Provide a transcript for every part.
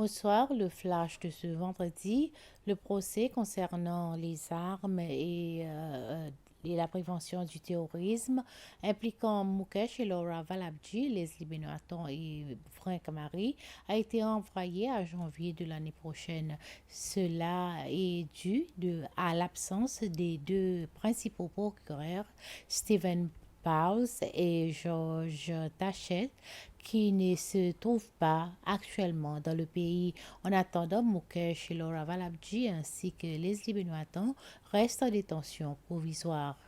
Bonsoir, le flash de ce vendredi, le procès concernant les armes et la prévention du terrorisme impliquant Mukesh et Laura Valabji, Leslie Benoîton et Frank Marie, a été envoyé à janvier de l'année prochaine. Cela est à l'absence des deux principaux procureurs, Stephen Powles et George Tachet, qui ne se trouvent pas actuellement dans le pays. En attendant, Mukesh et Laura Valabji ainsi que Leslie Benoîton restent en détention provisoire.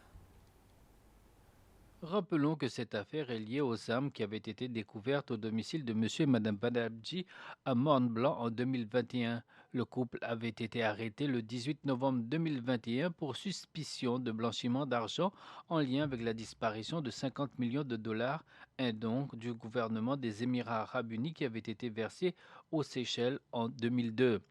Rappelons que cette affaire est liée aux armes qui avaient été découvertes au domicile de monsieur et madame Banabji à Mont-Blanc en 2021. Le couple avait été arrêté le 18 novembre 2021 pour suspicion de blanchiment d'argent en lien avec la disparition de 50 millions de dollars, un don du gouvernement des Émirats arabes unis qui avait été versé aux Seychelles en 2002.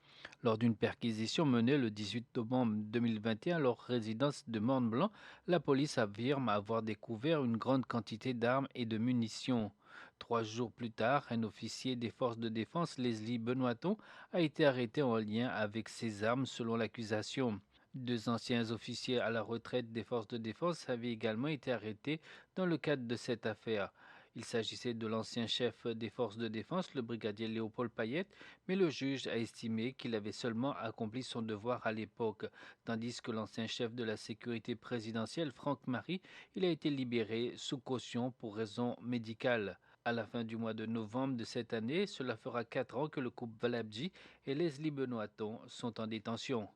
Lors d'une perquisition menée le 18 novembre 2021 à leur résidence de Mont-Blanc, la police affirme avoir découvert une grande quantité d'armes et de munitions. 3 jours plus tard, un officier des forces de défense, Leslie Benoîton, a été arrêté en lien avec ces armes selon l'accusation. Deux anciens officiers à la retraite des forces de défense avaient également été arrêtés dans le cadre de cette affaire. Il s'agissait de l'ancien chef des forces de défense, le brigadier Léopold Payette, mais le juge a estimé qu'il avait seulement accompli son devoir à l'époque, tandis que l'ancien chef de la sécurité présidentielle, Franck Marie, il a été libéré sous caution pour raison médicale. À la fin du mois de novembre de cette année, cela fera 4 ans que le couple Valabji et Leslie Benoîton sont en détention.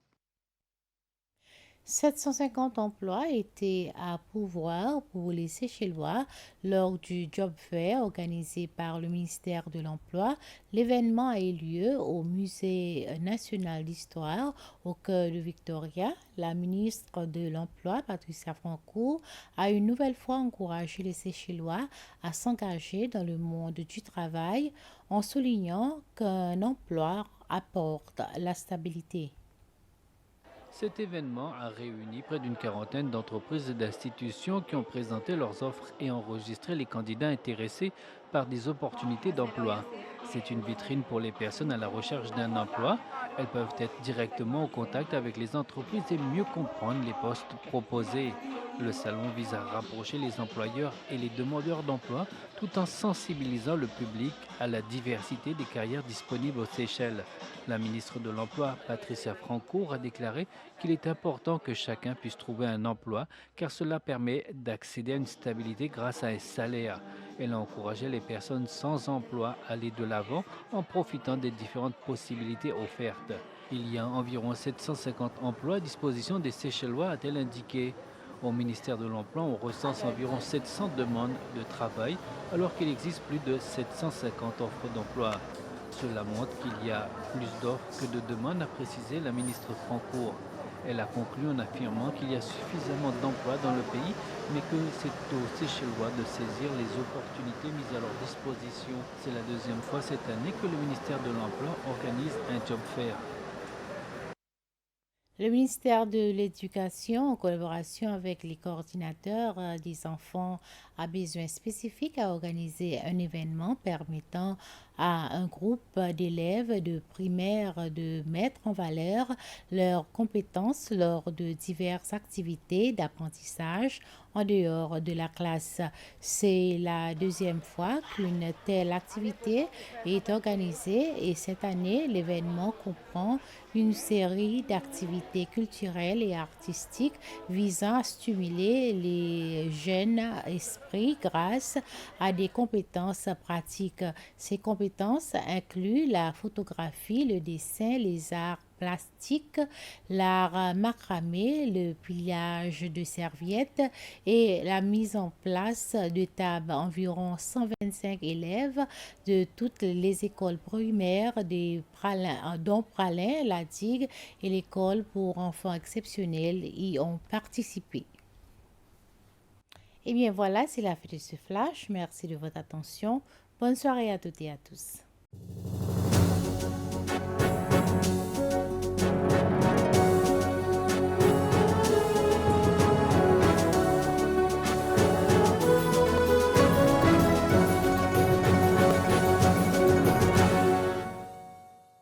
750 emplois étaient à pourvoir pour les Seychellois lors du Job Fair organisé par le ministère de l'Emploi. L'événement a eu lieu au Musée national d'histoire au cœur de Victoria. La ministre de l'Emploi, Patricia Francourt, a une nouvelle fois encouragé les Seychellois à s'engager dans le monde du travail en soulignant qu'un emploi apporte la stabilité. Cet événement a réuni près d'une quarantaine d'entreprises et d'institutions qui ont présenté leurs offres et enregistré les candidats intéressés par des opportunités d'emploi. C'est une vitrine pour les personnes à la recherche d'un emploi. Elles peuvent être directement au contact avec les entreprises et mieux comprendre les postes proposés. Le salon vise à rapprocher les employeurs et les demandeurs d'emploi tout en sensibilisant le public à la diversité des carrières disponibles aux Seychelles. La ministre de l'Emploi, Patricia Francourt, a déclaré qu'il est important que chacun puisse trouver un emploi car cela permet d'accéder à une stabilité grâce à un salaire. Elle a encouragé les personnes sans emploi à aller de l'avant en profitant des différentes possibilités offertes. Il y a environ 750 emplois à disposition des Seychellois, a-t-elle indiqué. Au ministère de l'Emploi, on recense environ 700 demandes de travail alors qu'il existe plus de 750 offres d'emploi. Cela montre qu'il y a plus d'offres que de demandes, a précisé la ministre Francourt. Elle a conclu en affirmant qu'il y a suffisamment d'emplois dans le pays, mais que c'est aux Seychellois de saisir les opportunités mises à leur disposition. C'est la deuxième fois cette année que le ministère de l'Emploi organise un job fair. Le ministère de l'Éducation, en collaboration avec les coordinateurs des enfants à besoins spécifiques, a organisé un événement permettant à un groupe d'élèves de primaire de mettre en valeur leurs compétences lors de diverses activités d'apprentissage en dehors de la classe. C'est la deuxième fois qu'une telle activité est organisée et cette année, l'événement comprend une série d'activités culturelles et artistiques visant à stimuler les jeunes esprits grâce à des compétences pratiques. Ces compétences incluent la photographie, le dessin, les arts plastiques, l'art macramé, le pliage de serviettes et la mise en place de tables. Environ 125 élèves de toutes les écoles primaires dont Pralin, la Digue et l'école pour enfants exceptionnels y ont participé. Eh bien voilà, c'est la fin de ce flash. Merci de votre attention. Bonne soirée à toutes et à tous.